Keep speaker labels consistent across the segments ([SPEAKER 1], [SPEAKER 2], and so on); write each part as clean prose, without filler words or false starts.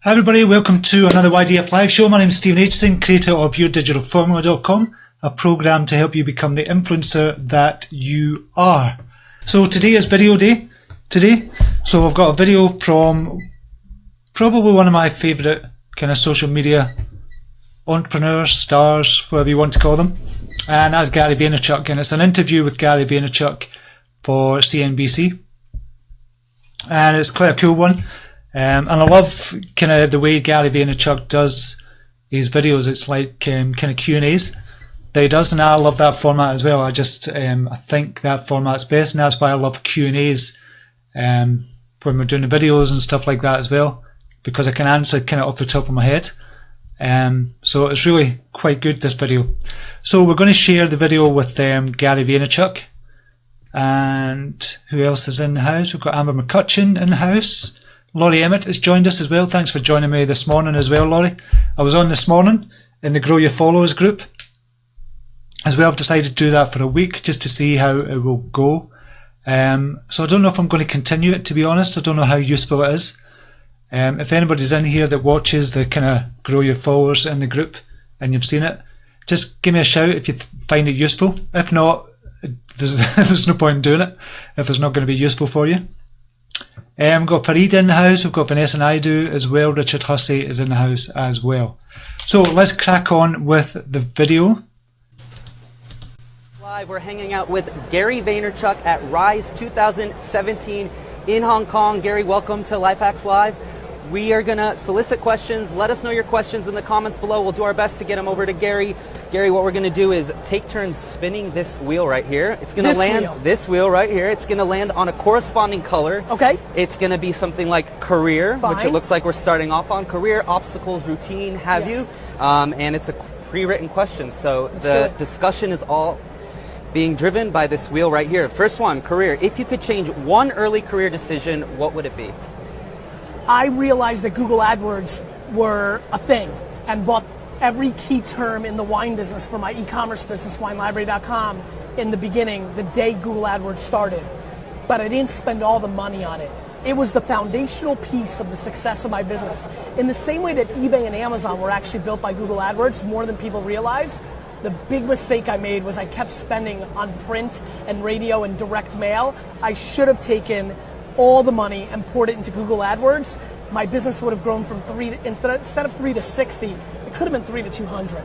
[SPEAKER 1] Hi everybody, welcome to another YDFLive show. My name is Stephen Aitchison, creator of YourDigitalFormula.com, a program to help you become the influencer that you are. So today is video day. So I've got a video from probably one of my favourite kind of social media entrepreneurs, stars, whatever you want to call them. And that's Gary Vaynerchuk, and it's an interview with Gary Vaynerchuk for CNBC. And it's quite a cool one. And I love kind of the way Gary Vaynerchuk does his videos. It's like kind of Q&As that he does, and I love that format as well. I think that format's best, and that's why I love Q&As when we're doing the videos and stuff like that as well, because I can answer kind of off the top of my head. So it's really quite good, this video. So we're going to share the video with Gary Vaynerchuk. And who else is in the house? We've got Amber McCutcheon in the house. Laurie Emmett has joined us as well. Thanks for joining me this morning as well, Laurie. I was on this morning in the Grow Your Followers group as well. I've decided to do that for a week just to see how it will go. So I don't know if I'm going to continue it, to be honest. I don't know how useful it is. If anybody's in here that watches the kind of Grow Your Followers in the group and you've seen it, just give me a shout if you find it useful. If not, there's no point in doing it if it's not going to be useful for you. We've got Farid in the house, we've got Vanessa Naidu as well, Richard Hussey is in the house as well. So let's crack on with the video.
[SPEAKER 2] Live, we're hanging out with Gary Vaynerchuk at Rise 2017 in Hong Kong. Gary, welcome to Lifehacks Live. We are going to solicit questions. Let us know your questions in the comments below. We'll do our best to get them over to Gary. Gary, what we're going to do is take turns spinning this wheel right here. It's going to land this wheel right here. It's going to land on a corresponding color. Okay. It's going to be something like career, which it looks like we're starting off on. Career, obstacles, routine, have you. And it's a pre-written question. So the discussion is all being driven by this wheel right here. First one, career. If you could change one early career decision, what would it be?
[SPEAKER 3] I realized that Google AdWords were a thing and bought every key term in the wine business for my e-commerce business, WineLibrary.com, in the beginning, the day Google AdWords started. But I didn't spend all the money on it. It was the foundational piece of the success of my business. In the same way that eBay and Amazon were actually built by Google AdWords, more than people realize, the big mistake I made was I kept spending on print and radio and direct mail. I should have taken all the money and poured it into Google AdWords. My business would have grown from instead of 3 to 60, it could have been 3 to 200.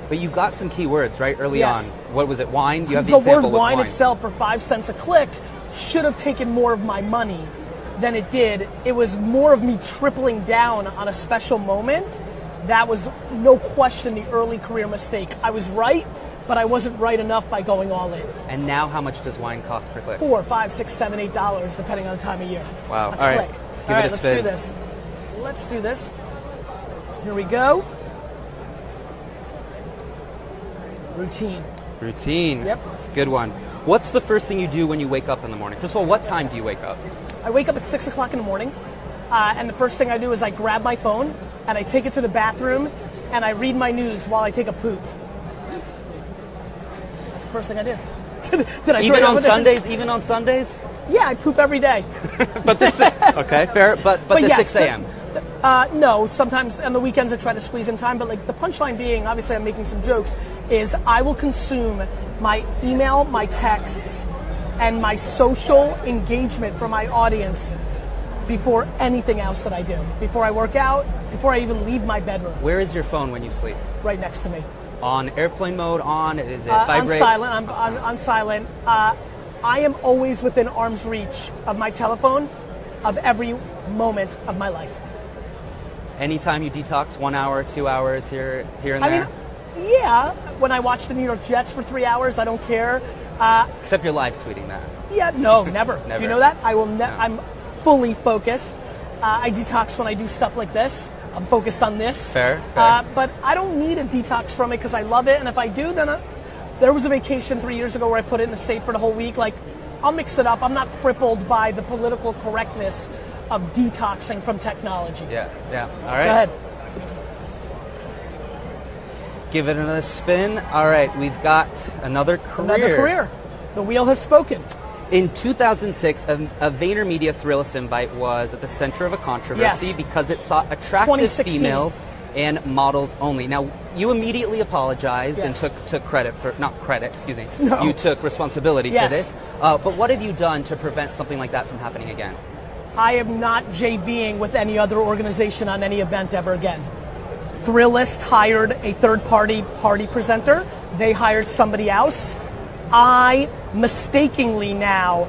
[SPEAKER 2] But you got some keywords, right, early on. What was it, wine? You have
[SPEAKER 3] the word wine itself for 5 cents a click should have taken more of my money than it did. It was more of me tripling down on a special moment. That was no question the early career mistake. I was right, but I wasn't right enough by going all in.
[SPEAKER 2] And now how much does wine cost per click?
[SPEAKER 3] $4, $5, $6, $7, $8, depending on the time of year.
[SPEAKER 2] Wow.
[SPEAKER 3] All right, let's do this. Let's do this. Here we go. Routine.
[SPEAKER 2] Routine.
[SPEAKER 3] Yep.
[SPEAKER 2] It's a good one. What's the first thing you do when you wake up in the morning? First of all, what time do you wake up?
[SPEAKER 3] I wake up at 6 o'clock in the morning, and the first thing I do is I grab my phone, and I take it to the bathroom, and I read my news while I take a poop. That's the first thing I do. Did I
[SPEAKER 2] even on Sundays? Even on Sundays?
[SPEAKER 3] Yeah, I poop every day.
[SPEAKER 2] But okay, fair. But the
[SPEAKER 3] yes,
[SPEAKER 2] 6 a.m.
[SPEAKER 3] No, sometimes on the weekends I try to squeeze in time, but like the punchline being, obviously I'm making some jokes, is I will consume my email, my texts, and my social engagement from my audience before anything else that I do. Before I work out, before I even leave my bedroom.
[SPEAKER 2] Where is your phone when you sleep?
[SPEAKER 3] Right next to me.
[SPEAKER 2] On airplane mode, is it vibrate?
[SPEAKER 3] On silent, I'm on silent. I am always within arm's reach of my telephone of every moment of my life.
[SPEAKER 2] Anytime you detox, 1 hour, 2 hours here and there?
[SPEAKER 3] I mean, yeah, when I watch the New York Jets for 3 hours, I don't care.
[SPEAKER 2] Except you're live tweeting that.
[SPEAKER 3] Yeah, no, never.
[SPEAKER 2] Never.
[SPEAKER 3] You know that? I will I'm fully focused. I detox when I do stuff like this. I'm focused on this.
[SPEAKER 2] Fair.
[SPEAKER 3] But I don't need a detox from it because I love it. And if I do, then there was a vacation 3 years ago where I put it in the safe for the whole week. Like, I'll mix it up. I'm not crippled by the political correctness of detoxing from technology.
[SPEAKER 2] Yeah. All right.
[SPEAKER 3] Go ahead.
[SPEAKER 2] Give it another spin. All right, we've got another career.
[SPEAKER 3] Another career. The wheel has spoken.
[SPEAKER 2] In 2006, a VaynerMedia Thrillist invite was at the center of a controversy
[SPEAKER 3] Yes.
[SPEAKER 2] because it sought attractive
[SPEAKER 3] 2016.
[SPEAKER 2] females and models only. Now, you immediately apologized
[SPEAKER 3] Yes.
[SPEAKER 2] and took credit for, not credit, excuse me,
[SPEAKER 3] No.
[SPEAKER 2] you took responsibility
[SPEAKER 3] Yes.
[SPEAKER 2] for this. But what have you done to prevent something like that from happening again?
[SPEAKER 3] I am not JVing with any other organization on any event ever again. Thrillist hired a third-party party presenter. They hired somebody else. I mistakenly now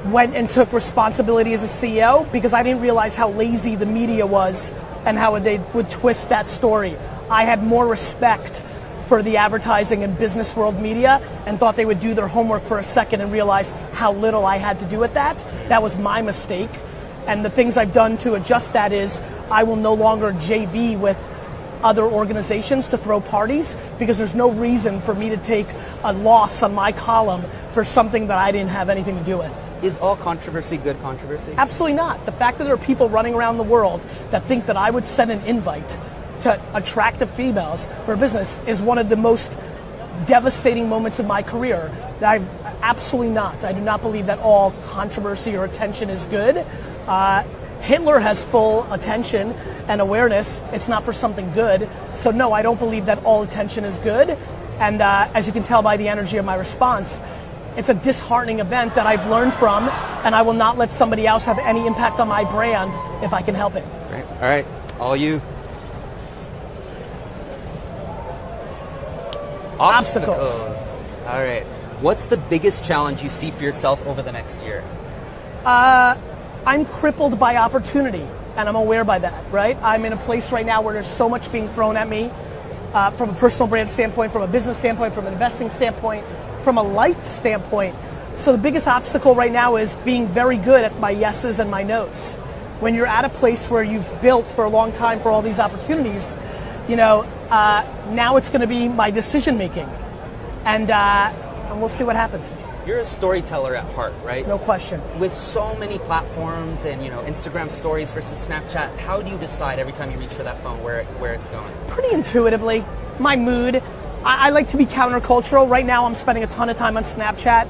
[SPEAKER 3] went and took responsibility as a CEO because I didn't realize how lazy the media was and how they would twist that story. I had more respect for the advertising and business world media and thought they would do their homework for a second and realize how little I had to do with that. That was my mistake. And the things I've done to adjust that is I will no longer JV with other organizations to throw parties because there's no reason for me to take a loss on my column for something that I didn't have anything to do with.
[SPEAKER 2] Is all controversy good controversy?
[SPEAKER 3] Absolutely not. The fact that there are people running around the world that think that I would send an invite to attractive females for a business is one of the most devastating moments of my career. Absolutely not. I do not believe that all controversy or attention is good. Hitler has full attention and awareness. It's not for something good. So no, I don't believe that all attention is good. And as you can tell by the energy of my response, it's a disheartening event that I've learned from, and I will not let somebody else have any impact on my brand if I can help it.
[SPEAKER 2] Right. All right, all you.
[SPEAKER 3] Obstacles.
[SPEAKER 2] All right. What's the biggest challenge you see for yourself over the next year?
[SPEAKER 3] I'm crippled by opportunity, and I'm aware by that, right? I'm in a place right now where there's so much being thrown at me from a personal brand standpoint, from a business standpoint, from an investing standpoint, from a life standpoint. So the biggest obstacle right now is being very good at my yeses and my nos. When you're at a place where you've built for a long time for all these opportunities, now it's going to be my decision making, and we'll see what happens.
[SPEAKER 2] You're a storyteller at heart, right?
[SPEAKER 3] No question.
[SPEAKER 2] With so many platforms and Instagram stories versus Snapchat, how do you decide every time you reach for that phone where it's going?
[SPEAKER 3] Pretty intuitively. My mood. I like to be countercultural. Right now I'm spending a ton of time on Snapchat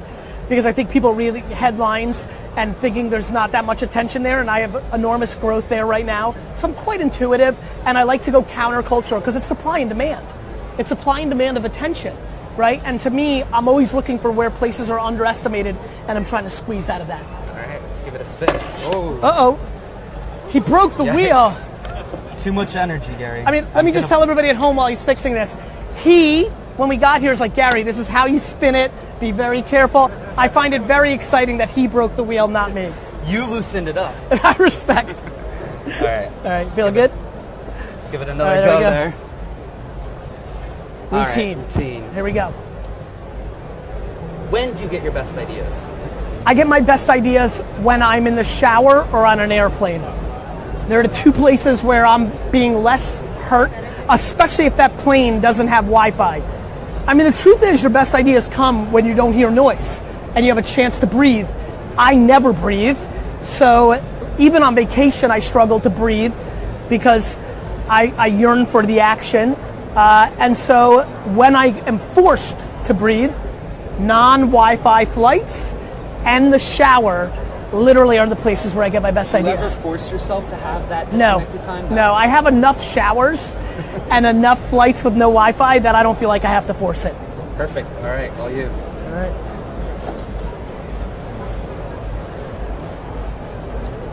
[SPEAKER 3] because I think people read headlines and thinking there's not that much attention there, and I have enormous growth there right now. So I'm quite intuitive, and I like to go countercultural because it's supply and demand. It's supply and demand of attention, right? And to me, I'm always looking for where places are underestimated, and I'm trying to squeeze out of that.
[SPEAKER 2] All right, let's give it a spin. Oh.
[SPEAKER 3] Uh-oh. He broke the wheel.
[SPEAKER 2] Too much energy, Gary.
[SPEAKER 3] I mean, let me just tell everybody at home while he's fixing this. When we got here, is like, Gary, this is how you spin it. Be very careful. I find it very exciting that he broke the wheel, not me.
[SPEAKER 2] You loosened it up.
[SPEAKER 3] I respect.
[SPEAKER 2] All right.
[SPEAKER 3] All right, feel good?
[SPEAKER 2] Give it another
[SPEAKER 3] All right,
[SPEAKER 2] go
[SPEAKER 3] there
[SPEAKER 2] there.
[SPEAKER 3] Routine.
[SPEAKER 2] All right, routine.
[SPEAKER 3] Here we go.
[SPEAKER 2] When do you get your best ideas?
[SPEAKER 3] I get my best ideas when I'm in the shower or on an airplane. There are the two places where I'm being less hurt, especially if that plane doesn't have Wi-Fi. I mean, the truth is your best ideas come when you don't hear noise and you have a chance to breathe. I never breathe, so even on vacation I struggle to breathe because I yearn for the action. And so when I am forced to breathe, non-Wi-Fi flights and the shower literally are the places where I get my best ideas.
[SPEAKER 2] Do you ever force yourself to have that
[SPEAKER 3] No,
[SPEAKER 2] disconnected time?
[SPEAKER 3] no, I have enough showers and enough flights with no Wi-Fi that I don't feel like I have to force it.
[SPEAKER 2] Perfect. All right, all you.
[SPEAKER 3] All right.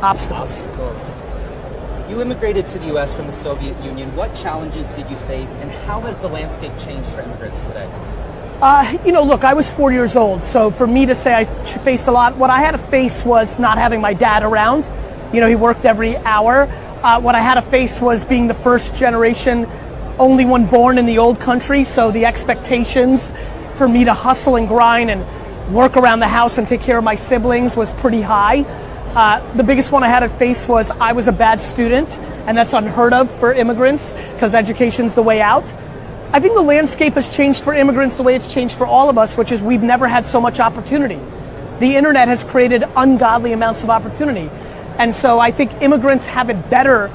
[SPEAKER 3] Obstacles.
[SPEAKER 2] You immigrated to the U.S. from the Soviet Union. What challenges did you face, and how has the landscape changed for immigrants today?
[SPEAKER 3] Look, I was 4 years old, so for me to say I faced a lot, what I had to face was not having my dad around. He worked every hour. What I had to face was being the first generation, only one born in the old country, so the expectations for me to hustle and grind and work around the house and take care of my siblings was pretty high. The biggest one I had to face was I was a bad student, and that's unheard of for immigrants because education's the way out. I think the landscape has changed for immigrants the way it's changed for all of us, which is we've never had so much opportunity. The internet has created ungodly amounts of opportunity. And so I think immigrants have it better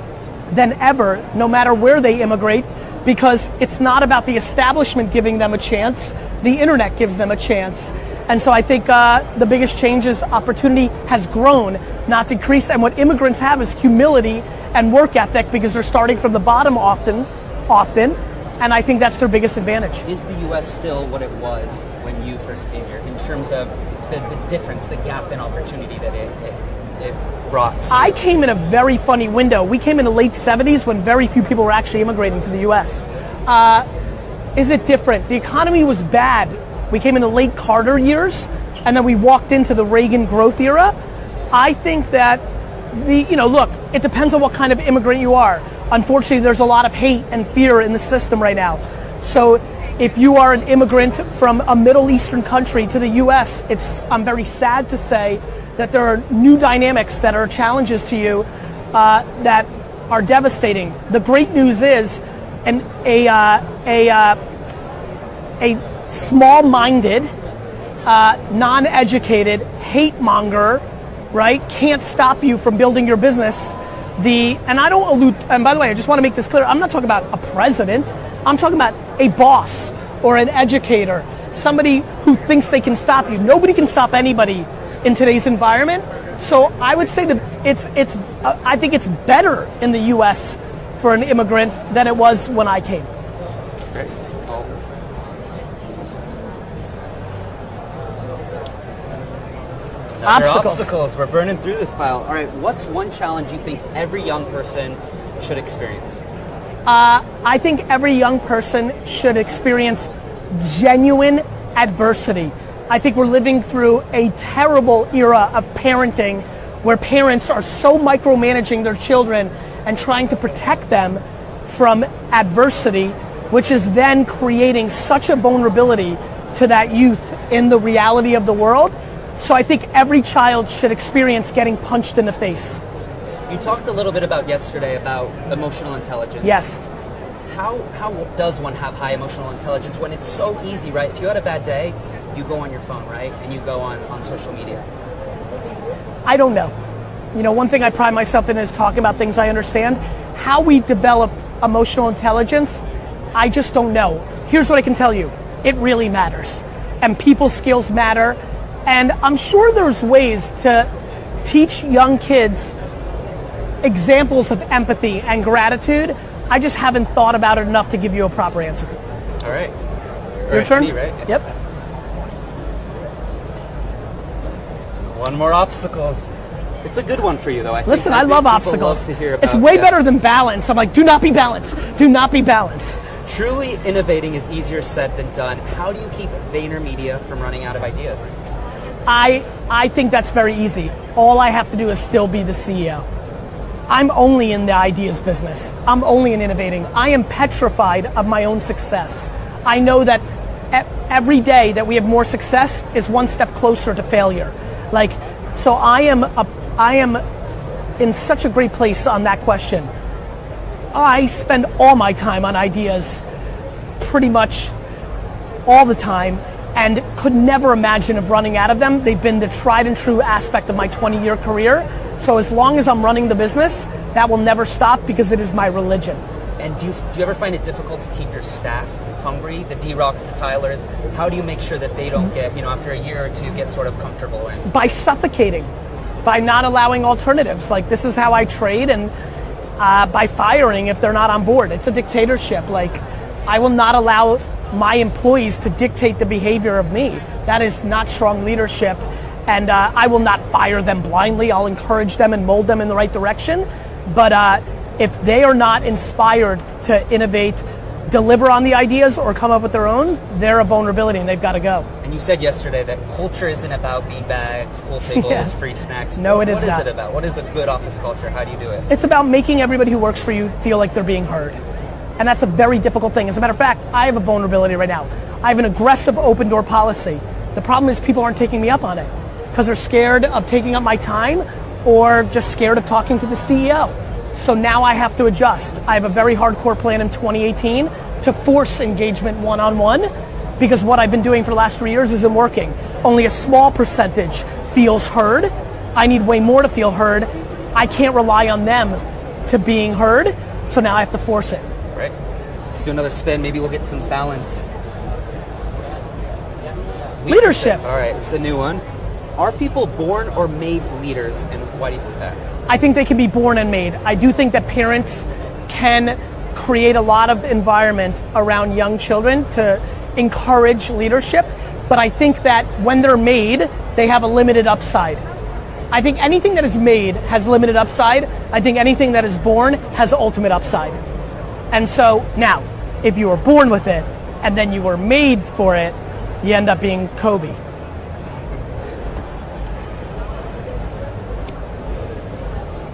[SPEAKER 3] than ever, no matter where they immigrate, because it's not about the establishment giving them a chance, the internet gives them a chance. And so I think the biggest change is opportunity has grown, not decreased. And what immigrants have is humility and work ethic because they're starting from the bottom often. And I think that's their biggest advantage.
[SPEAKER 2] Is the U.S. still what it was when you first came here in terms of the difference, the gap in opportunity that it brought to you?
[SPEAKER 3] I came in a very funny window. We came in the late 70s when very few people were actually immigrating to the U.S. Is it different? The economy was bad. We came in the late Carter years, and then we walked into the Reagan growth era. I think that look, it depends on what kind of immigrant you are. Unfortunately, there's a lot of hate and fear in the system right now. So if you are an immigrant from a Middle Eastern country to the U.S., I'm very sad to say that there are new dynamics that are challenges to you that are devastating. The great news is a small-minded, non-educated hate monger, right, can't stop you from building your business. And by the way, I just want to make this clear. I'm not talking about a president. I'm talking about a boss or an educator, somebody who thinks they can stop you. Nobody can stop anybody in today's environment. So I would say that I think it's better in the U.S. for an immigrant than it was when I came.
[SPEAKER 2] Great. Obstacles. We're burning through this pile. All right, what's one challenge you think every young person should experience?
[SPEAKER 3] I think every young person should experience genuine adversity. I think we're living through a terrible era of parenting where parents are so micromanaging their children and trying to protect them from adversity, which is then creating such a vulnerability to that youth in the reality of the world. So I think every child should experience getting punched in the face.
[SPEAKER 2] You talked a little bit yesterday about emotional intelligence.
[SPEAKER 3] Yes.
[SPEAKER 2] How does one have high emotional intelligence when it's so easy, right? If you had a bad day, you go on your phone, right? And you go on social media.
[SPEAKER 3] I don't know. One thing I pride myself in is talking about things I understand. How we develop emotional intelligence, I just don't know. Here's what I can tell you. It really matters. And people skills matter. And I'm sure there's ways to teach young kids examples of empathy and gratitude. I just haven't thought about it enough to give you a proper answer.
[SPEAKER 2] All right.
[SPEAKER 3] Your turn?
[SPEAKER 2] Me, right?
[SPEAKER 3] Yep.
[SPEAKER 2] One more obstacles. It's a good one for you, though.
[SPEAKER 3] Listen, I love obstacles.
[SPEAKER 2] Love to hear about,
[SPEAKER 3] it's way better than balance. I'm like, do not be balanced. Do not be balanced.
[SPEAKER 2] Truly innovating is easier said than done. How do you keep VaynerMedia from running out of ideas?
[SPEAKER 3] I think that's very easy. All I have to do is still be the CEO. I'm only in the ideas business. I'm only in innovating. I am petrified of my own success. I know that every day that we have more success is one step closer to failure. So I am in such a great place on that question. I spend all my time on ideas, pretty much all the time, and could never imagine of running out of them. They've been the tried and true aspect of my 20-year career. So as long as I'm running the business, that will never stop because it is my religion.
[SPEAKER 2] And do you ever find it difficult to keep your staff hungry, the D-Rocks, the Tylers? How do you make sure that they don't get, after a year or two, get sort of comfortable?
[SPEAKER 3] By suffocating, by not allowing alternatives. This is how I trade, and by firing if they're not on board. It's a dictatorship. I will not allow my employees to dictate the behavior of me. That is not strong leadership, and I will not fire them blindly. I'll encourage them and mold them in the right direction. But if they are not inspired to innovate, deliver on the ideas, or come up with their own, they're a vulnerability and they've got to go.
[SPEAKER 2] And you said yesterday that culture isn't about beanbags, pool tables,
[SPEAKER 3] Yes.
[SPEAKER 2] free snacks.
[SPEAKER 3] No, it is not.
[SPEAKER 2] What is it about? What is a good office culture? How do you do it?
[SPEAKER 3] It's about making everybody who works for you feel like they're being heard. And that's a very difficult thing. As a matter of fact, I have a vulnerability right now. I have an aggressive open door policy. The problem is people aren't taking me up on it because they're scared of taking up my time or just scared of talking to the CEO. So now I have to adjust. I have a very hardcore plan in 2018 to force engagement one-on-one because what I've been doing for the last 3 years isn't working. Only a small percentage feels heard. I need way more to feel heard. I can't rely on them to being heard, so now I have to force it. Let's
[SPEAKER 2] do another spin. Maybe we'll get some balance.
[SPEAKER 3] Leadership.
[SPEAKER 2] All right, it's a new one. Are people born or made leaders, and why do you think that?
[SPEAKER 3] I think they can be born and made. I do think that parents can create a lot of environment around young children to encourage leadership, but I think that when they're made, they have a limited upside. I think anything that is made has limited upside. I think anything that is born has ultimate upside. And so now, if you were born with it and then you were made for it, you end up being Kobe.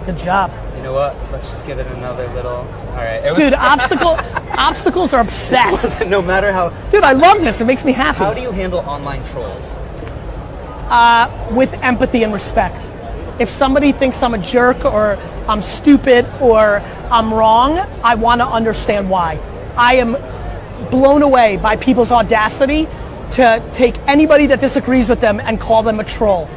[SPEAKER 3] Good job.
[SPEAKER 2] You know what? Let's just give it another little. All right.
[SPEAKER 3] Dude, obstacles are obsessed.
[SPEAKER 2] No matter how.
[SPEAKER 3] Dude, I love this. It makes me happy.
[SPEAKER 2] How do you handle online trolls?
[SPEAKER 3] With empathy and respect. If somebody thinks I'm a jerk or I'm stupid or I'm wrong, I want to understand why. I am blown away by people's audacity to take anybody that disagrees with them and call them a troll.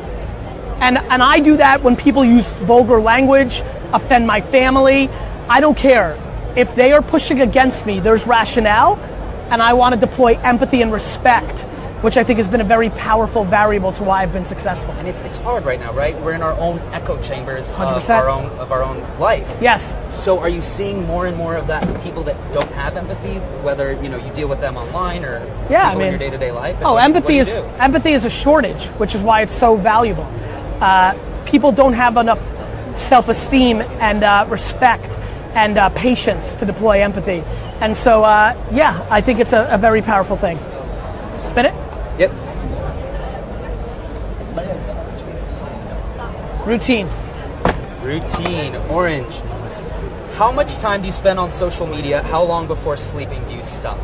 [SPEAKER 3] And I do that when people use vulgar language, offend my family. I don't care. If they are pushing against me, there's rationale, and I want to deploy empathy and respect, which I think has been a very powerful variable to why I've been successful.
[SPEAKER 2] And it's hard right now, right? We're in our own echo chambers
[SPEAKER 3] 100%.
[SPEAKER 2] of our own life.
[SPEAKER 3] Yes.
[SPEAKER 2] So are you seeing more and more of that in people that don't have empathy, whether you deal with them online or in your day-to-day life?
[SPEAKER 3] Empathy is a shortage, which is why it's so valuable. People don't have enough self-esteem and respect and patience to deploy empathy. And so, I think it's a very powerful thing. Spin it?
[SPEAKER 2] Yep.
[SPEAKER 3] Routine.
[SPEAKER 2] Orange. How much time do you spend on social media? How long before sleeping do you stop?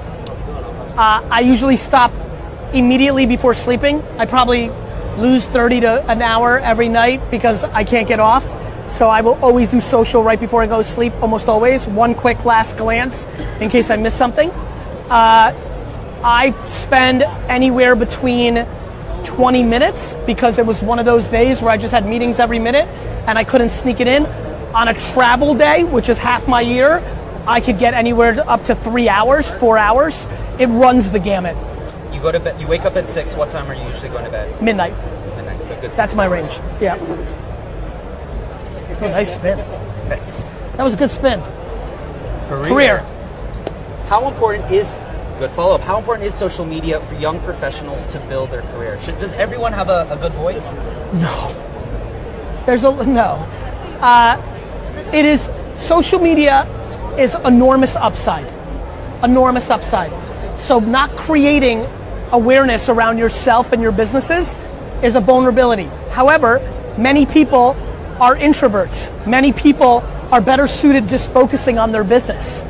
[SPEAKER 3] I usually stop immediately before sleeping. I probably lose 30 to an hour every night because I can't get off. So I will always do social right before I go to sleep, almost always. One quick last glance in case I miss something. I spend anywhere between 20 minutes because it was one of those days where I just had meetings every minute and I couldn't sneak it in. On a travel day, which is half my year, I could get anywhere up to 3 hours, 4 hours. It runs the gamut.
[SPEAKER 2] You go to bed. You wake up at 6. What time are you usually going to bed?
[SPEAKER 3] Midnight.
[SPEAKER 2] So good.
[SPEAKER 3] That's my range. Yeah. Oh, nice spin. That was a good spin. Career.
[SPEAKER 2] How important is good follow-up? How important is social media for young professionals to build their career? Does everyone have a good voice?
[SPEAKER 3] No. No. It is, social media is enormous upside. Enormous upside. So not creating awareness around yourself and your businesses is a vulnerability. However, many people are introverts. Many people are better suited just focusing on their business.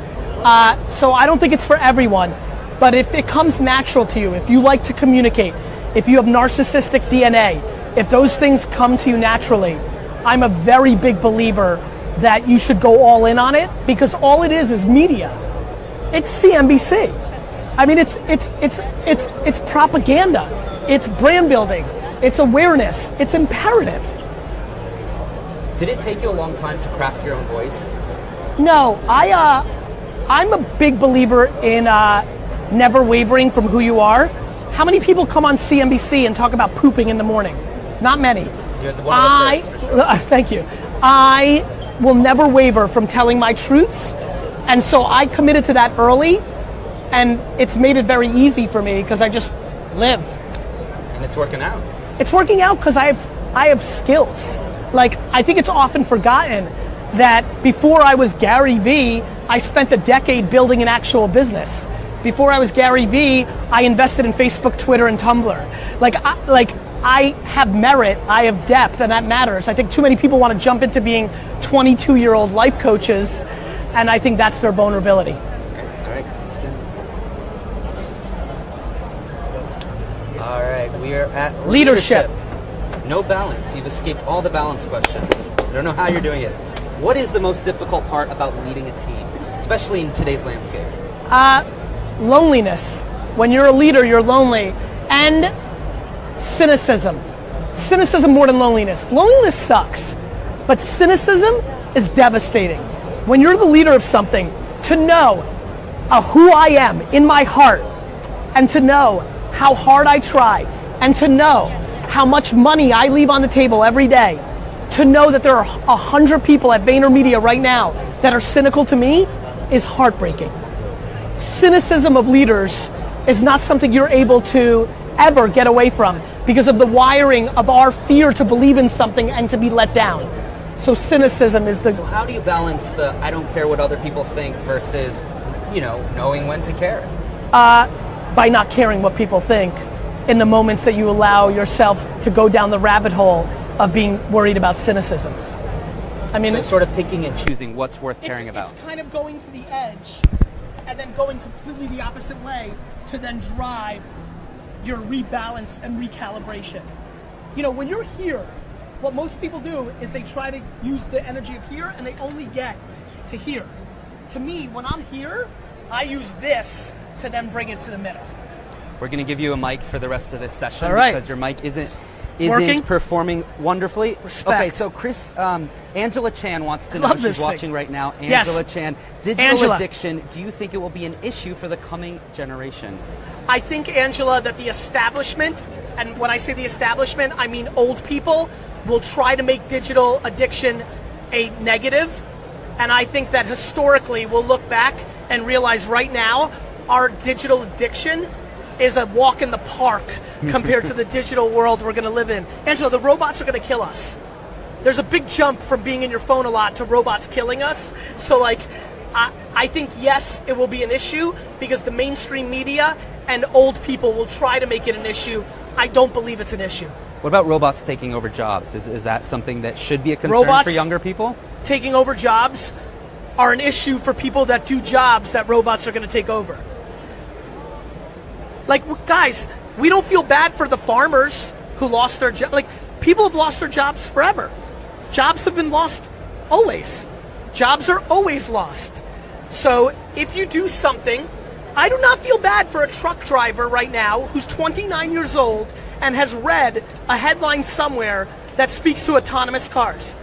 [SPEAKER 3] So I don't think it's for everyone, but if it comes natural to you, if you like to communicate, if you have narcissistic DNA, if those things come to you naturally, I'm a very big believer that you should go all in on it because all it is media. It's CNBC. I mean, it's propaganda. It's brand building. It's awareness. It's imperative.
[SPEAKER 2] Did it take you a long time to craft your own voice?
[SPEAKER 3] No, I'm a big believer in never wavering from who you are. How many people come on CNBC and talk about pooping in the morning? Not many.
[SPEAKER 2] You're one of the first, for sure.
[SPEAKER 3] Thank you. I will never waver from telling my truths, and so I committed to that early, and it's made it very easy for me because I just live.
[SPEAKER 2] And it's working out.
[SPEAKER 3] It's working out because I have skills. Like, I think it's often forgotten that before I was Gary Vee, I spent a decade building an actual business. Before I was Gary Vee, I invested in Facebook, Twitter, and Tumblr. I have merit, I have depth, and that matters. I think too many people want to jump into being 22-year-old life coaches, and I think that's their vulnerability.
[SPEAKER 2] All right, all right, we are at leadership. No balance. You've escaped all the balance questions. I don't know how you're doing it. What is the most difficult part about leading a team, especially in today's landscape?
[SPEAKER 3] Loneliness. When you're a leader, you're lonely. And cynicism. Cynicism more than loneliness. Loneliness sucks, but cynicism is devastating. When you're the leader of something, to know who I am in my heart, and to know how hard I try, and to know how much money I leave on the table every day, to know that there are 100 people at VaynerMedia right now that are cynical to me is heartbreaking. Cynicism of leaders is not something you're able to ever get away from because of the wiring of our fear to believe in something and to be let down. So cynicism is the...
[SPEAKER 2] So how do you balance the I don't care what other people think versus, knowing when to care?
[SPEAKER 3] By not caring what people think in the moments that you allow yourself to go down the rabbit hole of being worried about cynicism. I mean,
[SPEAKER 2] so sort of picking and choosing what's worth caring about.
[SPEAKER 3] It's kind of going to the edge and then going completely the opposite way to then drive your rebalance and recalibration. When you're here, what most people do is they try to use the energy of here and they only get to here. To me, when I'm here, I use this to then bring it to the middle.
[SPEAKER 2] We're going to give you a mic for the rest of this session.
[SPEAKER 3] All right.
[SPEAKER 2] Because your mic isn't
[SPEAKER 3] Working?
[SPEAKER 2] Performing wonderfully.
[SPEAKER 3] Respect.
[SPEAKER 2] Okay, so Angela Chan wants to know, she's watching right now.
[SPEAKER 3] Yes.
[SPEAKER 2] Angela Chan, digital addiction, do you think it will be an issue for the coming generation?
[SPEAKER 3] I think, Angela, that the establishment, and when I say the establishment, I mean old people, will try to make digital addiction a negative. And I think that historically we'll look back and realize right now our digital addiction is a walk in the park compared to the digital world we're going to live in. Angela, the robots are going to kill us. There's a big jump from being in your phone a lot to robots killing us. So I think, yes, it will be an issue because the mainstream media and old people will try to make it an issue. I don't believe it's an issue.
[SPEAKER 2] What about robots taking over jobs? Is that something that should be a concern for younger people?
[SPEAKER 3] Taking over jobs are an issue for people that do jobs that robots are going to take over. Guys, we don't feel bad for the farmers who lost their job. People have lost their jobs forever. Jobs have been lost always. Jobs are always lost. So if you do something, I do not feel bad for a truck driver right now who's 29 years old and has read a headline somewhere that speaks to autonomous cars.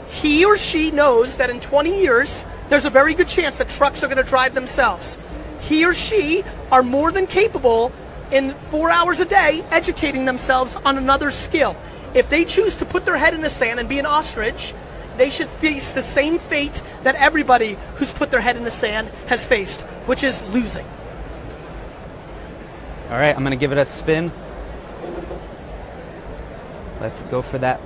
[SPEAKER 3] He or she knows that in 20 years, there's a very good chance that trucks are going to drive themselves. He or she are more than capable in 4 hours a day educating themselves on another skill. If they choose to put their head in the sand and be an ostrich, they should face the same fate that everybody who's put their head in the sand has faced, which is losing.
[SPEAKER 2] All right, I'm going to give it a spin. Let's go for that.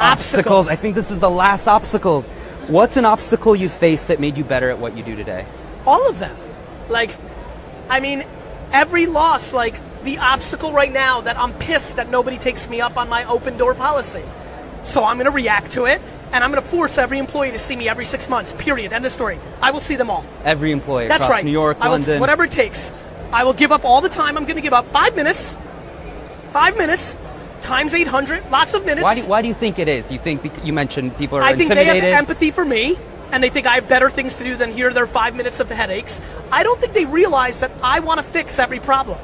[SPEAKER 2] Obstacles. I think this is the last obstacles. What's an obstacle you faced that made you better at what you do today?
[SPEAKER 3] All of them. Every loss, the obstacle right now that I'm pissed that nobody takes me up on my open door policy. So I'm going to react to it, and I'm going to force every employee to see me every 6 months, period, end of story. I will see them all.
[SPEAKER 2] Every employee
[SPEAKER 3] That's
[SPEAKER 2] across
[SPEAKER 3] right.
[SPEAKER 2] New York, London.
[SPEAKER 3] Whatever it takes. I will give up all the time I'm going to give up. 5 minutes. 5 minutes times 800, lots of minutes.
[SPEAKER 2] Why do you think it is? You think you mentioned people are
[SPEAKER 3] I think
[SPEAKER 2] intimidated?
[SPEAKER 3] they have empathy for me, and they think I have better things to do than hear their 5 minutes of headaches. I don't think they realize that I want to fix every problem.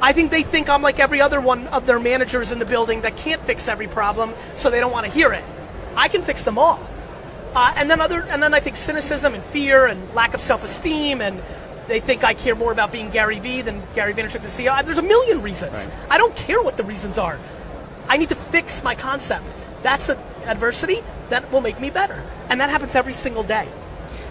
[SPEAKER 3] I think they think I'm like every other one of their managers in the building that can't fix every problem, so they don't want to hear it. I can fix them all. And then I think cynicism and fear and lack of self-esteem, and they think I care more about being Gary V than Gary Vaynerchuk, the CEO. There's a million reasons.
[SPEAKER 2] Right.
[SPEAKER 3] I don't care what the reasons are. I need to fix my concept. That's an adversity that will make me better. And that happens every single day.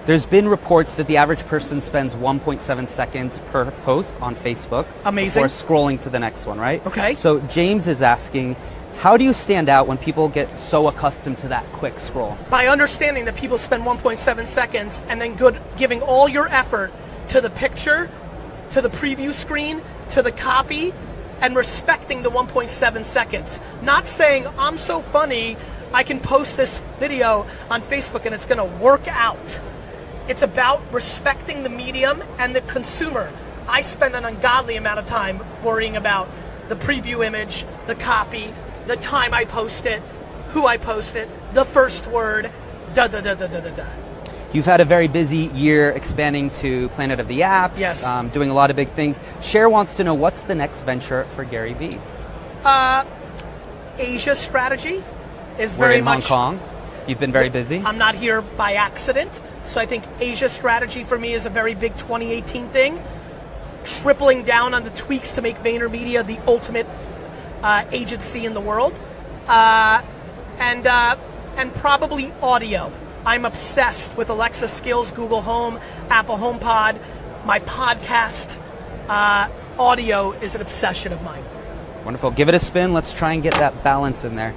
[SPEAKER 2] There's been reports that the average person spends 1.7 seconds per post on Facebook.
[SPEAKER 3] Amazing.
[SPEAKER 2] Before scrolling to the next one, right?
[SPEAKER 3] Okay.
[SPEAKER 2] So James is asking, how do you stand out when people get so accustomed to that quick scroll?
[SPEAKER 3] By understanding that people spend 1.7 seconds and then giving all your effort to the picture, to the preview screen, to the copy, and respecting the 1.7 seconds. Not saying, I'm so funny, I can post this video on Facebook and it's going to work out. It's about respecting the medium and the consumer. I spend an ungodly amount of time worrying about the preview image, the copy, the time I post it, who I post it, the first word, da-da-da-da-da-da-da.
[SPEAKER 2] You've had a very busy year expanding to Planet of the Apps,
[SPEAKER 3] yes.
[SPEAKER 2] Doing a lot of big things. Cher wants to know, what's the next venture for Gary V?
[SPEAKER 3] Asia strategy is
[SPEAKER 2] We're
[SPEAKER 3] very
[SPEAKER 2] in
[SPEAKER 3] much...
[SPEAKER 2] Hong Kong. You've been very busy.
[SPEAKER 3] I'm not here by accident, so I think Asia strategy for me is a very big 2018 thing. tripling down on the tweaks to make VaynerMedia the ultimate agency in the world, and probably audio. I'm obsessed with Alexa skills, Google Home, Apple HomePod. My podcast audio is an obsession of mine.
[SPEAKER 2] Wonderful. Give it a spin. Let's try and get that balance in there.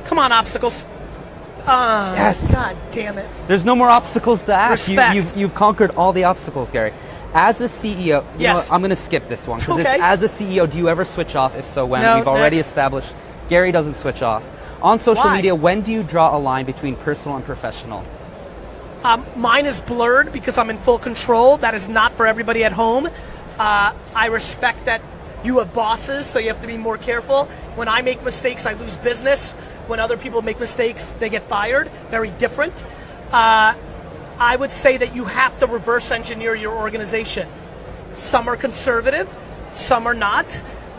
[SPEAKER 3] Come on, obstacles.
[SPEAKER 2] Yes.
[SPEAKER 3] God damn it.
[SPEAKER 2] There's no more obstacles to ask.
[SPEAKER 3] Respect.
[SPEAKER 2] You've conquered all the obstacles, Gary. As a CEO, you know
[SPEAKER 3] Yes.
[SPEAKER 2] what, I'm going to skip this one. 'Cause
[SPEAKER 3] Okay.
[SPEAKER 2] it's, as a CEO, do you ever switch off? If so, when?
[SPEAKER 3] No,
[SPEAKER 2] We've already
[SPEAKER 3] next.
[SPEAKER 2] established Gary doesn't switch off. On social
[SPEAKER 3] Why?
[SPEAKER 2] media, when do you draw a line between personal and professional?
[SPEAKER 3] Mine is blurred because I'm in full control. That is not for everybody at home. I respect that you have bosses, so you have to be more careful. When I make mistakes, I lose business. When other people make mistakes, they get fired. Very different. I would say that you have to reverse engineer your organization. Some are conservative, some are not.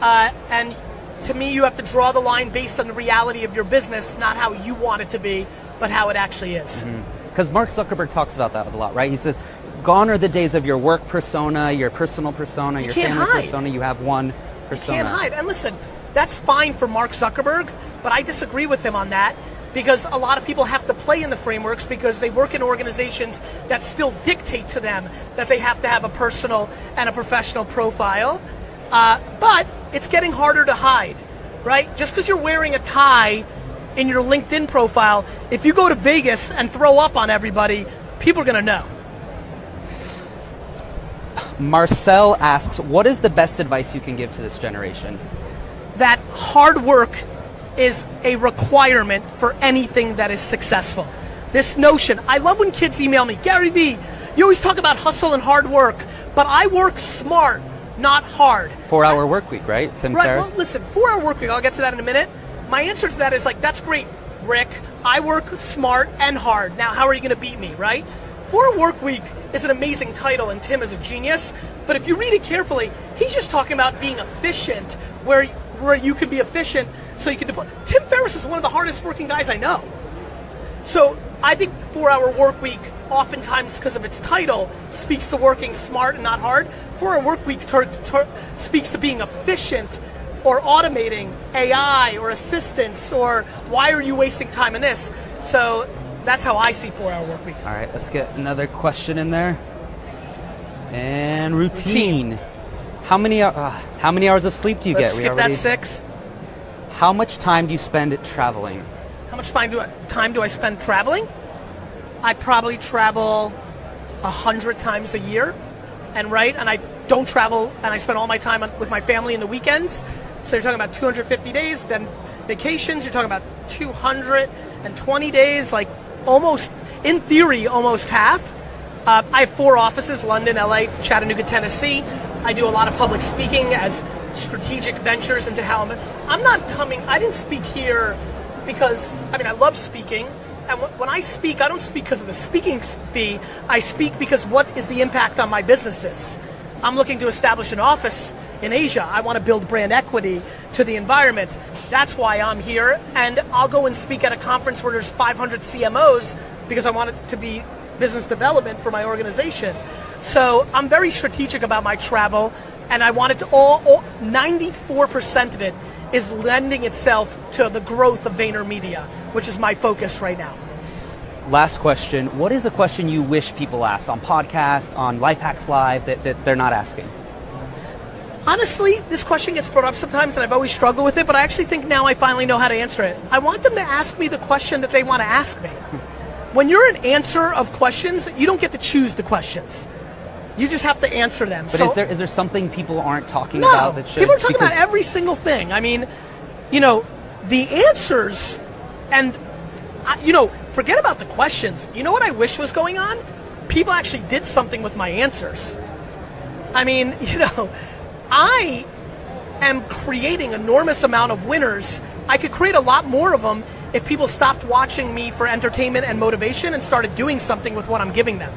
[SPEAKER 3] And to me, you have to draw the line based on the reality of your business, not how you want it to be, but how it actually is.
[SPEAKER 2] Because Mark Zuckerberg talks about that a lot, right? He says, gone are the days of your work persona, your personal persona, your
[SPEAKER 3] can't
[SPEAKER 2] family
[SPEAKER 3] hide.
[SPEAKER 2] persona. You have one persona.
[SPEAKER 3] You can't hide. And listen, that's fine for Mark Zuckerberg, but I disagree with him on that because a lot of people have to play in the frameworks because they work in organizations that still dictate to them that they have to have a personal and a professional profile. But it's getting harder to hide, right? Just because you're wearing a tie in your LinkedIn profile, if you go to Vegas and throw up on everybody, people are going to know.
[SPEAKER 2] Marcel asks, what is the best advice you can give to this generation?
[SPEAKER 3] That hard work is a requirement for anything that is successful. This notion, I love when kids email me, Gary V, you always talk about hustle and hard work, but I work smart, not hard.
[SPEAKER 2] 4-hour work week, right? Tim
[SPEAKER 3] Right,
[SPEAKER 2] Ferriss?
[SPEAKER 3] well, listen, 4-hour work week, I'll get to that in a minute. My answer to that is like, that's great, Rick. I work smart and hard. Now, how are you going to beat me, right? 4-hour work week is an amazing title, and Tim is a genius. But if you read it carefully, he's just talking about being efficient, where you can be efficient so you can deploy. Tim Ferriss is one of the hardest working guys I know. So I think 4-hour work week, oftentimes because of its title, speaks to working smart and not hard. 4-hour work week speaks to being efficient or automating AI or assistance, or why are you wasting time in this? So that's how I see 4-hour work week.
[SPEAKER 2] All right, let's get another question in there. And routine. How many hours of sleep do you
[SPEAKER 3] Let's
[SPEAKER 2] get?
[SPEAKER 3] skip that 6.
[SPEAKER 2] How much time do you spend traveling?
[SPEAKER 3] How much time do I spend traveling? I probably travel 100 times a year, and I don't travel, and I spend all my time with my family in the weekends. So you're talking about 250 days, then vacations, you're talking about 220 days, like almost, in theory, almost half. I have 4 offices, London, LA, Chattanooga, Tennessee. I do a lot of public speaking as strategic ventures into how I didn't speak here because, I love speaking. And when I speak, I don't speak because of the speaking fee. I speak because what is the impact on my businesses? I'm looking to establish an office in Asia. I want to build brand equity to the environment. That's why I'm here. And I'll go and speak at a conference where there's 500 CMOs because I want it to be business development for my organization. So I'm very strategic about my travel, and I want it to 94% of it is lending itself to the growth of VaynerMedia, which is my focus right now.
[SPEAKER 2] Last question. What is a question you wish people asked on podcasts, on YDFLive that they're not asking?
[SPEAKER 3] Honestly, this question gets brought up sometimes, and I've always struggled with it, but I actually think now I finally know how to answer it. I want them to ask me the question that they want to ask me. When you're an answer of questions, you don't get to choose the questions. You just have to answer them.
[SPEAKER 2] But
[SPEAKER 3] so,
[SPEAKER 2] is there something people aren't talking
[SPEAKER 3] no,
[SPEAKER 2] about that should?
[SPEAKER 3] People are talking about every single thing. The answers, and, forget about the questions. You know what I wish was going on? People actually did something with my answers. I am creating enormous amount of winners. I could create a lot more of them if people stopped watching me for entertainment and motivation and started doing something with what I'm giving them.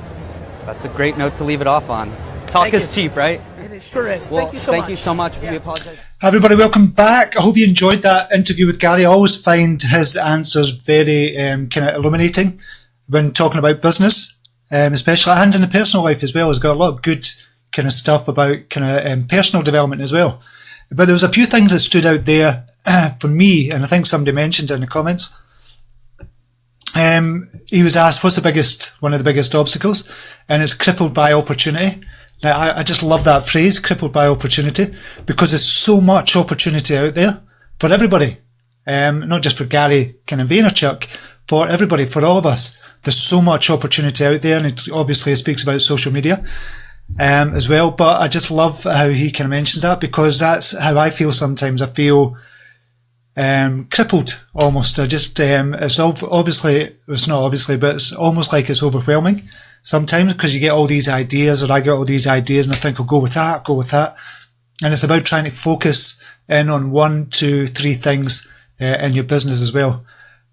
[SPEAKER 2] That's a great note to leave it off on. Talk is cheap, right?
[SPEAKER 3] It sure is.
[SPEAKER 2] Well,
[SPEAKER 3] thank you so much.
[SPEAKER 2] Thank you so much.
[SPEAKER 3] Yeah.
[SPEAKER 2] We apologize.
[SPEAKER 1] Hi everybody, welcome back. I hope you enjoyed that interview with Gary. I always find his answers very kind of illuminating when talking about business, especially and in the personal life as well. He's got a lot of good kind of stuff about kind of personal development as well. But there was a few things that stood out there for me, and I think somebody mentioned it in the comments. He was asked, what's one of the biggest obstacles? And it's crippled by opportunity. Now, I just love that phrase, crippled by opportunity, because there's so much opportunity out there for everybody. Not just for Gary kind of Vaynerchuk, for everybody, for all of us. There's so much opportunity out there, and it obviously speaks about social media as well. But I just love how he kind of mentions that, because that's how I feel sometimes. I feel crippled almost. I just it's obviously, it's not obviously, but it's almost like it's overwhelming sometimes, because you get all these ideas, or I get all these ideas, and I think I'll go with that, and it's about trying to focus in on 1, 2, 3 things in your business as well.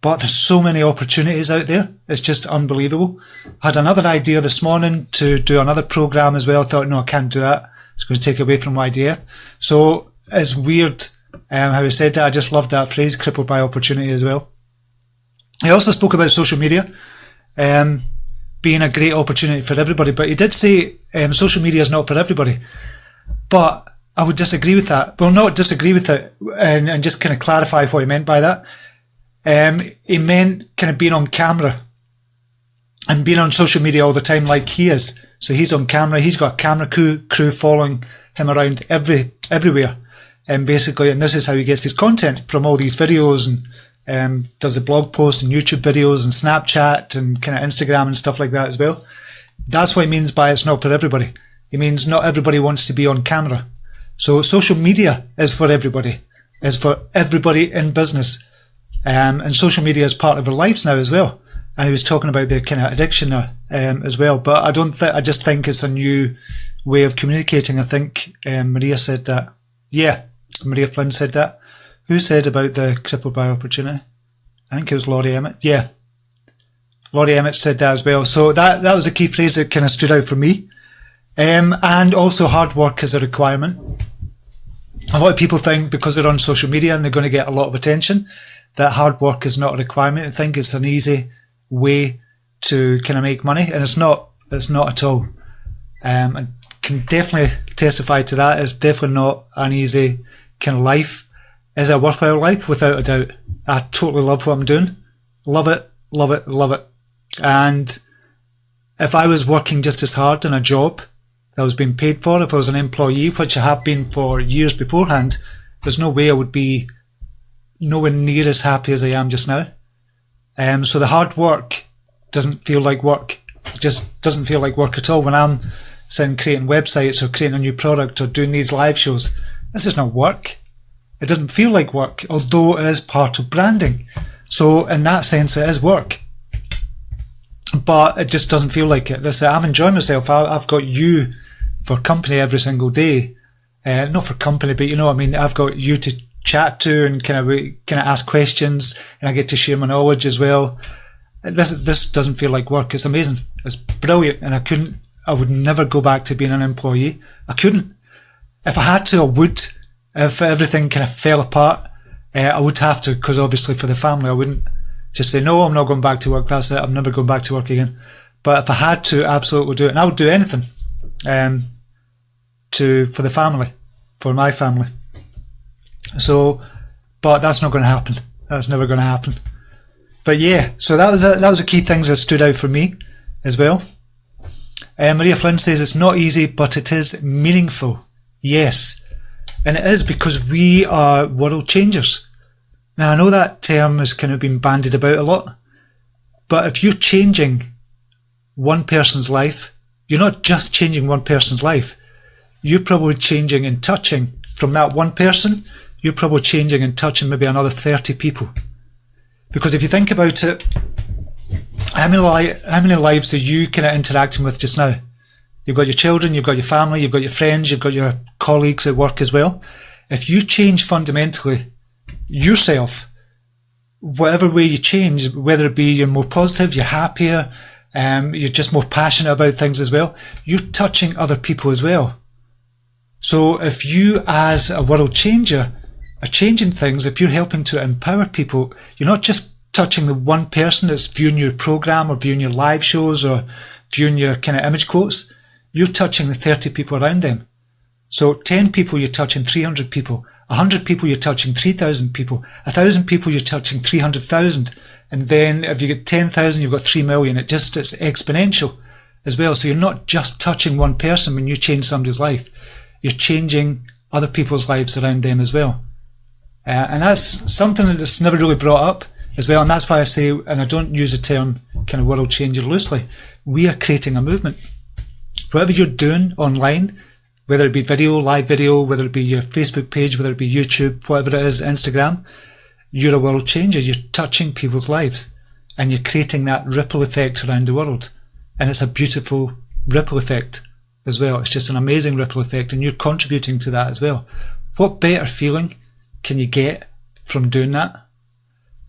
[SPEAKER 1] But there's so many opportunities out there. It's just unbelievable. I had another idea this morning to do another program as well. I thought, no, I can't do that. It's going to take away from YDF. So it's weird how he said that. I just loved that phrase, crippled by opportunity as well. He also spoke about social media being a great opportunity for everybody. But he did say social media is not for everybody. But I would disagree with that. Well, not disagree with it, and just kind of clarify what he meant by that. He meant kind of being on camera and being on social media all the time like he is. So he's on camera, he's got a camera crew following him around everywhere. Basically, and this is how he gets his content, from all these videos, and does the blog posts and YouTube videos and Snapchat and kind of Instagram and stuff like that as well. That's what he means by it's not for everybody. He means not everybody wants to be on camera. So social media is for everybody. Is for everybody in business. And social media is part of our lives now as well. And he was talking about the kind of addiction as well. But I just think it's a new way of communicating. I think Maria said that. Yeah, Maria Flynn said that. Who said about the crippled by opportunity? I think it was Laurie Emmett. Yeah, Laurie Emmett said that as well. So that was a key phrase that kind of stood out for me. And also hard work is a requirement. A lot of people think because they're on social media and they're going to get a lot of attention, that hard work is not a requirement. I think it's an easy way to kind of make money, and it's not at all. I can definitely testify to that. It's definitely not an easy kind of life. Is it a worthwhile life? Without a doubt. I totally love what I'm doing. Love it, love it, love it. And if I was working just as hard in a job that I was being paid for, if I was an employee, which I have been for years beforehand, there's no way I would be nowhere near as happy as I am just now. So the hard work doesn't feel like work. It just doesn't feel like work at all. When I'm sitting creating websites or creating a new product or doing these live shows, this is not work. It doesn't feel like work, although it is part of branding. So in that sense, it is work. But it just doesn't feel like it. I'm enjoying myself. I've got you for company every single day. Not for company, but you know what I mean. I've got you to chat to and kind of ask questions, and I get to share my knowledge as well. This doesn't feel like work. It's amazing. It's brilliant, and I would never go back to being an employee. I couldn't. If I had to, I would. If everything kind of fell apart, I would have to, because obviously for the family, I wouldn't just say, no, I'm not going back to work. That's it. I'm never going back to work again. But if I had to, absolutely do it. And I would do anything for the family, for my family. So, but that's not going to happen. That's never going to happen. But yeah, so that was the key things that stood out for me as well. Maria Flynn says it's not easy, but it is meaningful. Yes, and it is, because we are world changers. Now I know that term has kind of been bandied about a lot, but if you're changing one person's life, you're not just changing one person's life. You're probably changing and touching from that one person. You're probably changing and touching maybe another 30 people. Because if you think about it, how many lives are you kind of interacting with just now? You've got your children, you've got your family, you've got your friends, you've got your colleagues at work as well. If you change fundamentally yourself, whatever way you change, whether it be you're more positive, you're happier, you're just more passionate about things as well, you're touching other people as well. So if you as a world changer are changing things, if you're helping to empower people, you're not just touching the one person that's viewing your program or viewing your live shows or viewing your kind of image quotes. you're touching the 30 people around them. So 10 people, you're touching 300 people. 100 people, you're touching 3,000 people. 1,000 people, you're touching 300,000. And then if you get 10,000, you've got 3 million. It's exponential as well. So you're not just touching one person when you change somebody's life. You're changing other people's lives around them as well. And that's something that's never really brought up as well. And that's why I say, and I don't use the term kind of world changer loosely, we are creating a movement. Whatever you're doing online, whether it be video, live video, whether it be your Facebook page, whether it be YouTube, whatever it is, Instagram, you're a world changer. You're touching people's lives and you're creating that ripple effect around the world. And it's a beautiful ripple effect as well. It's just an amazing ripple effect, and you're contributing to that as well. What better feeling can you get from doing that?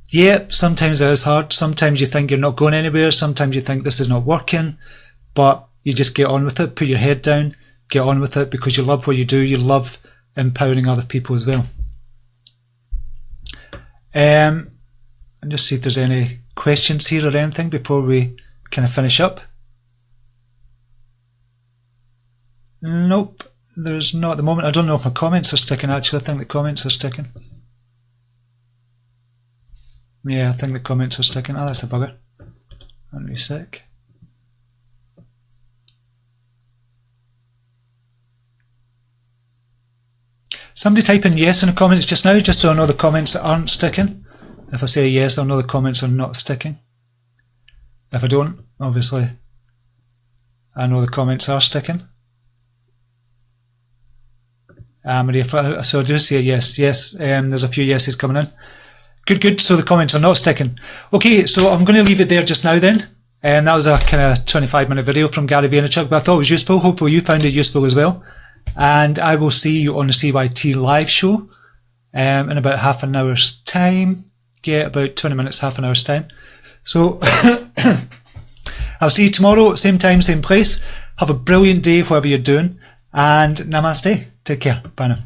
[SPEAKER 1] Yeah, sometimes it is hard. Sometimes you think you're not going anywhere. Sometimes you think this is not working, but you just get on with it. Put your head down, get on with it, because you love what you do. You love empowering other people as well. And just see if there's any questions here or anything before we kind of finish up. Nope, there's not at the moment. I don't know if my comments are sticking actually. I think the comments are sticking. Yeah, I think the comments are sticking. Oh, that's a bugger. Let me sec. Somebody type in yes in the comments just now, just so I know the comments that aren't sticking. If I say yes, I'll know the comments are not sticking. If I don't, obviously, I know the comments are sticking. Maria, so I do say yes. Yes, there's a few yeses coming in. Good. So the comments are not sticking. Okay, so I'm going to leave it there just now then. And that was a kind of 25-minute video from Gary Vaynerchuk, but I thought it was useful. Hopefully you found it useful as well. And I will see you on the CYT live show in about half an hour's time. Yeah, about 20 minutes, half an hour's time. So I'll see you tomorrow, same time, same place. Have a brilliant day, whatever you're doing. And namaste. Take care. Bye now.